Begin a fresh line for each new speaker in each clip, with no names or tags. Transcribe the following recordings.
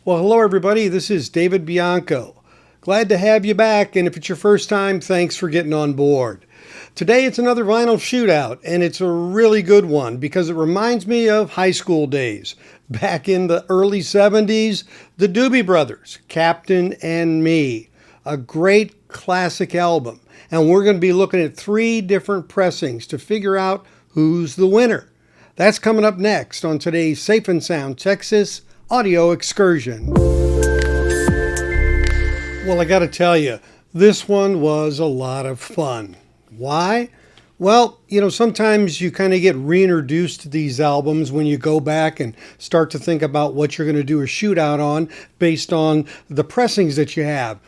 Well, hello everybody. This is David Bianco. Glad to have you back, and if it's your first time, thanks for getting on board. Today it's another vinyl shootout, and it's a really good one because it reminds me of high school days. Back in the early 70s, the Doobie Brothers, Captain and Me. A great classic album. And we're going to be looking at 3 different pressings to figure out who's the winner. That's coming up next on today's Safe and Sound Texas Audio Excursion. Well, I got to tell you, this one was a lot of fun. Why? Well, sometimes you kind of get reintroduced to these albums when you go back and start to think about what you're going to do a shootout on based on the pressings that you have.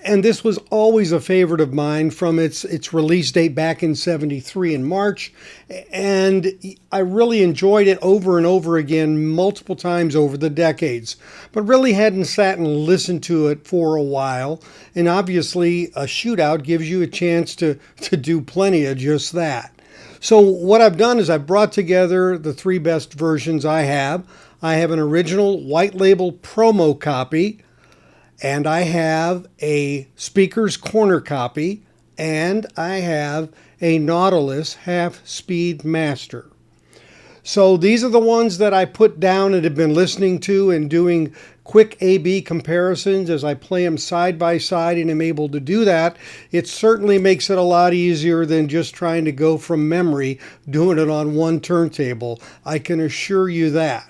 And this was always a favorite of mine from its release date back in '73 in March. And I really enjoyed it over and over again, multiple times over the decades, but really hadn't sat and listened to it for a while. And obviously, a shootout gives you a chance to do plenty of just that. So what I've done is I've brought together the 3 best versions I have. I have an original white label promo copy, and I have a Speaker's Corner copy, and I have a Nautilus Half-Speed Mastered. So these are the ones that I put down and have been listening to and doing quick A/B comparisons as I play them side by side and am able to do that. It certainly makes it a lot easier than just trying to go from memory, doing it on one turntable. I can assure you that.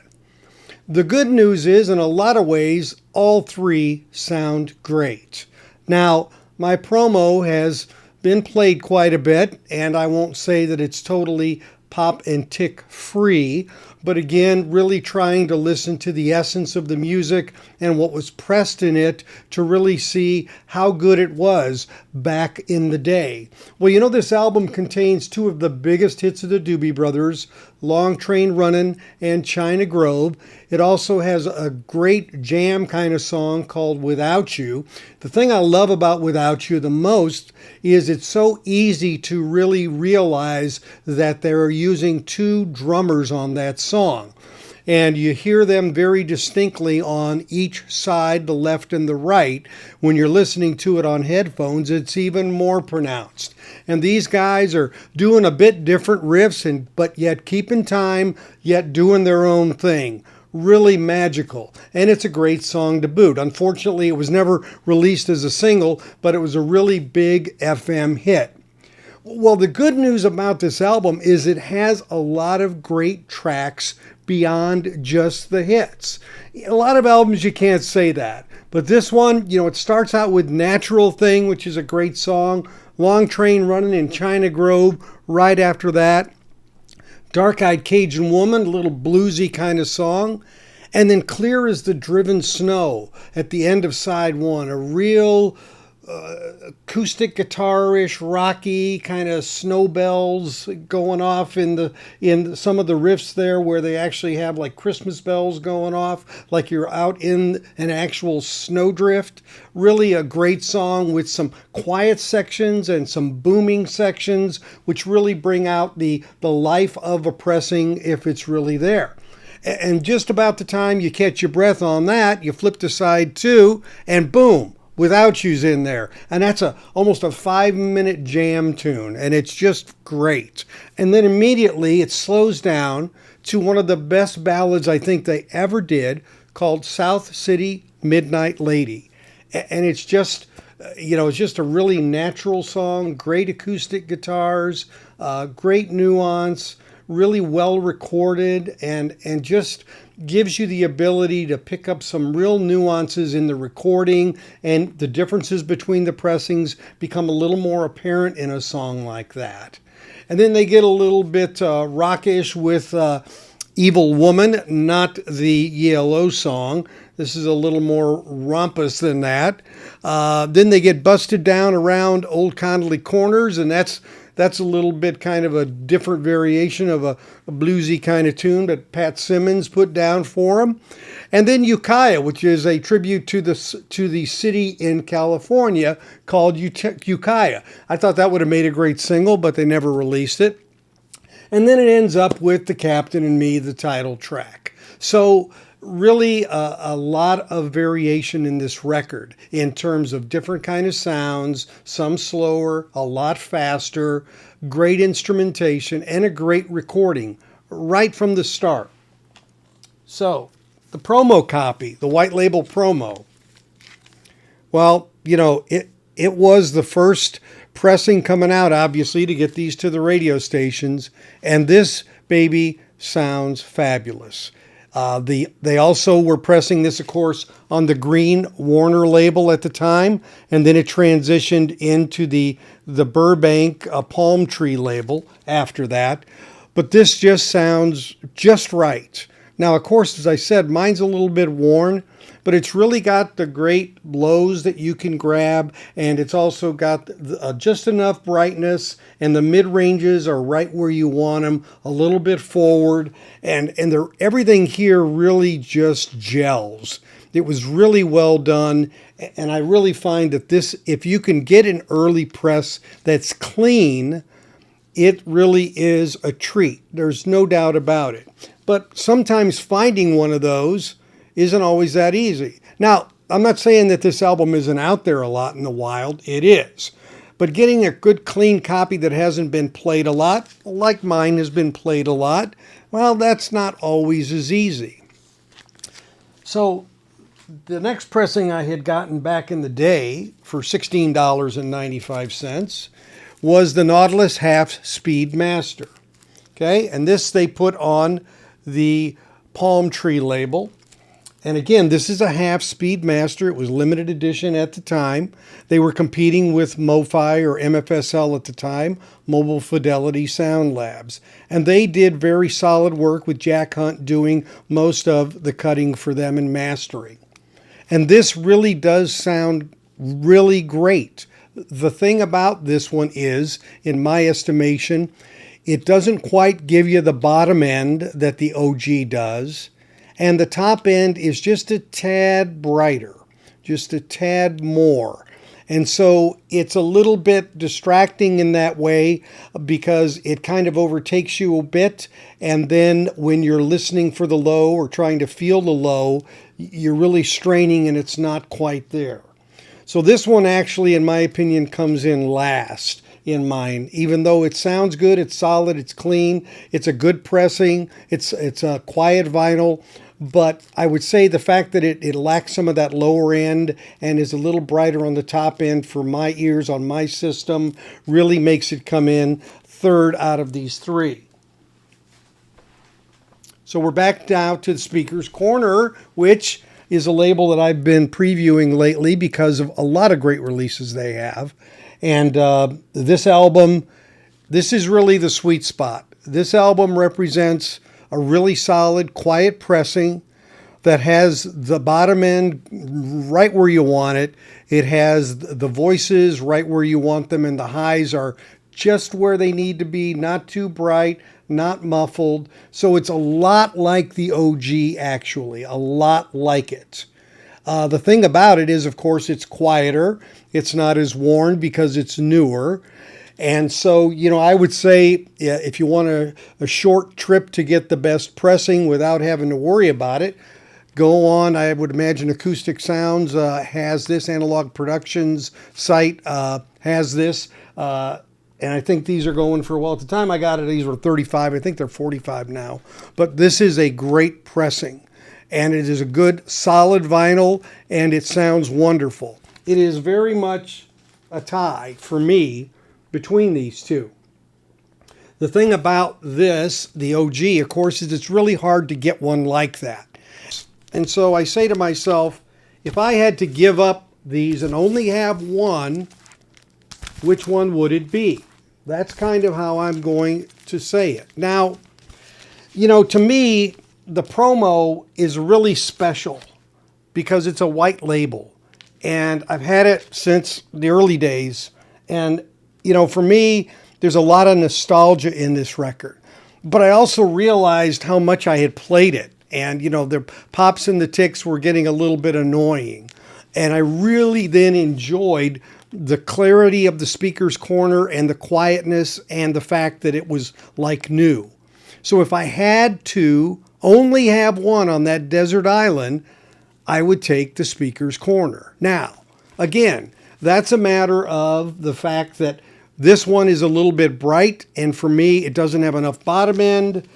The good news is, in a lot of ways, all 3 sound great. Now, my promo has been played quite a bit, and I won't say that it's totally pop and tick free, but again, really trying to listen to the essence of the music and what was pressed in it to really see how good it was back in the day. Well, this album contains 2 of the biggest hits of the Doobie Brothers, Long Train Runnin' and China Grove. It also has a great jam kind of song called Without You. The thing I love about Without You the most is it's so easy to really realize that they're using 2 drummers on that song. And you hear them very distinctly on each side, the left and the right. When you're listening to it on headphones, it's even more pronounced. And these guys are doing a bit different riffs, but yet keeping time, yet doing their own thing. Really magical. And it's a great song to boot. Unfortunately, it was never released as a single, but it was a really big FM hit. Well, the good news about this album is it has a lot of great tracks beyond just the hits. A lot of albums you can't say that. But this one, it starts out with Natural Thing, which is a great song. Long Train Runnin' in China Grove right after that. Dark-Eyed Cajun Woman, a little bluesy kind of song. And then Clear as the Driven Snow at the end of side 1, a real acoustic guitar-ish, rocky kind of snow bells going off in some of the riffs there where they actually have like Christmas bells going off, like you're out in an actual snowdrift. Really a great song with some quiet sections and some booming sections, which really bring out the life of a pressing if it's really there. And just about the time you catch your breath on that, you flip to side 2 and boom, Without You's in there. And that's almost a 5-minute jam tune, and it's just great. And then immediately it slows down to one of the best ballads I think they ever did, called South City Midnight Lady. And it's just, it's just a really natural song, great acoustic guitars, great nuance, really well recorded, and just gives you the ability to pick up some real nuances in the recording, and the differences between the pressings become a little more apparent in a song like that. And then they get a little bit rockish with Evil Woman, not the ELO song. This is a little more rompous than that. Then they get busted down around Old Connolly Corners, and that's a little bit kind of a different variation of a bluesy kind of tune that Pat Simmons put down for him. And then Ukiah, which is a tribute to the city in California called Ukiah. I thought that would have made a great single, but they never released it. And then it ends up with The Captain and Me, the title track. So really a lot of variation in this record in terms of different kind of sounds, some slower, a lot faster, great instrumentation, and a great recording right from the start. So, the promo copy, the white label promo, well, it was the first pressing coming out, obviously, to get these to the radio stations, and this baby sounds fabulous. They also were pressing this, of course, on the green Warner label at the time, and then it transitioned into the Burbank Palm Tree label after that. But this just sounds just right. Now, of course, as I said, mine's a little bit worn, but it's really got the great lows that you can grab, and it's also got just enough brightness, and the mid-ranges are right where you want them, a little bit forward, and everything here really just gels. It was really well done, and I really find that this, if you can get an early press that's clean, it really is a treat. There's no doubt about it. But sometimes finding one of those isn't always that easy. Now, I'm not saying that this album isn't out there a lot in the wild. It is. But getting a good clean copy that hasn't been played a lot, like mine has been played a lot, well, that's not always as easy. So the next pressing I had gotten back in the day for $16.95 was the Nautilus Half-Speed Master. Okay, and this they put on the Palm Tree label. And again, this is a half-speed master. It was limited edition at the time. They were competing with MoFi or MFSL at the time, Mobile Fidelity Sound Labs. And they did very solid work with Jack Hunt doing most of the cutting for them and mastering. And this really does sound really great. The thing about this one is, in my estimation, it doesn't quite give you the bottom end that the OG does. And the top end is just a tad brighter, just a tad more. And so it's a little bit distracting in that way because it kind of overtakes you a bit. And then when you're listening for the low or trying to feel the low, you're really straining and it's not quite there. So this one actually, in my opinion, comes in last in mine. Even though it sounds good, it's solid, it's clean, it's a good pressing, it's a quiet vinyl. But I would say the fact that it lacks some of that lower end and is a little brighter on the top end for my ears on my system really makes it come in third out of these three. So we're back now to the Speaker's Corner, which is a label that I've been previewing lately because of a lot of great releases they have. And this album, this is really the sweet spot. This album represents a really solid, quiet pressing that has the bottom end right where you want it. It has the voices right where you want them, and the highs are just where they need to be, not too bright, not muffled. So it's a lot like the OG, actually, a lot like it. The thing about it is, of course, it's quieter. It's not as worn because it's newer. And so, I would say if you want a short trip to get the best pressing without having to worry about it, go on. I would imagine Acoustic Sounds has this. Analog Productions site has this. And I think these are going for, well, at the time I got it, these were 35. I think they're 45 now. But this is a great pressing. And it is a good, solid vinyl, and it sounds wonderful. It is very much a tie for me between these two. The thing about this, the OG, of course, is it's really hard to get one like that. And so I say to myself, if I had to give up these and only have one, which one would it be? That's kind of how I'm going to say it. Now, to me, the promo is really special because it's a white label. And I've had it since the early days. And for me, there's a lot of nostalgia in this record. But I also realized how much I had played it. And, the pops and the ticks were getting a little bit annoying. And I really then enjoyed the clarity of the Speaker's Corner and the quietness and the fact that it was like new. So if I had to only have one on that desert island, I would take the speaker's corner. Now, again, that's a matter of the fact that this one is a little bit bright, and for me, it doesn't have enough bottom end.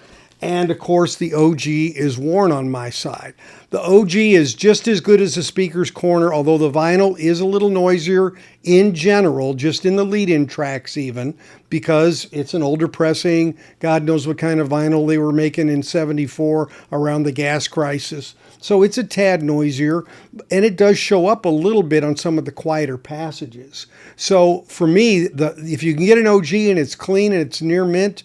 And of course, the OG is worn on my side. The OG is just as good as the speaker's corner, although the vinyl is a little noisier in general, just in the lead-in tracks even, because it's an older pressing. God knows what kind of vinyl they were making in '74 around the gas crisis. So it's a tad noisier, and it does show up a little bit on some of the quieter passages. So for me, if you can get an OG and it's clean and it's near mint,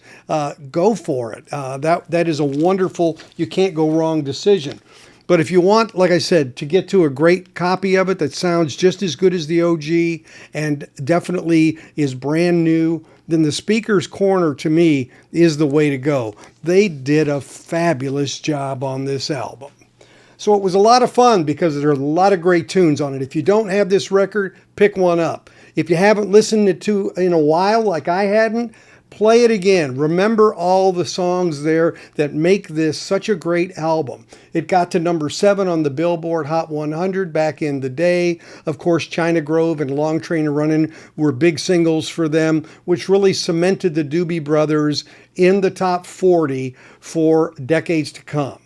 go for it. That is a wonderful, you can't go wrong decision. But if you want, like I said, to get to a great copy of it that sounds just as good as the OG and definitely is brand new, then the speaker's corner to me is the way to go. They did a fabulous job on this album. So it was a lot of fun because there are a lot of great tunes on it. If you don't have this record, pick one up. If you haven't listened to in a while like I hadn't, play it again. Remember all the songs there that make this such a great album. It got to number 7 on the Billboard Hot 100 back in the day. Of course, China Grove and Long Train Runnin' were big singles for them, which really cemented the Doobie Brothers in the top 40 for decades to come.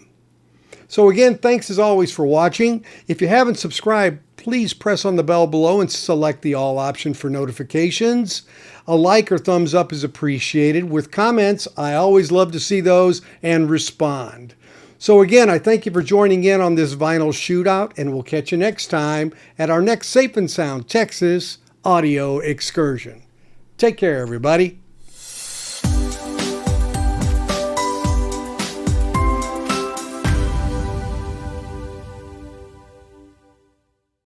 So again, thanks as always for watching. If you haven't subscribed, please press on the bell below and select the all option for notifications. A like or thumbs up is appreciated. With comments, I always love to see those and respond. So again, I thank you for joining in on this vinyl shootout, and we'll catch you next time at our next Safe and Sound Texas audio excursion. Take care, everybody.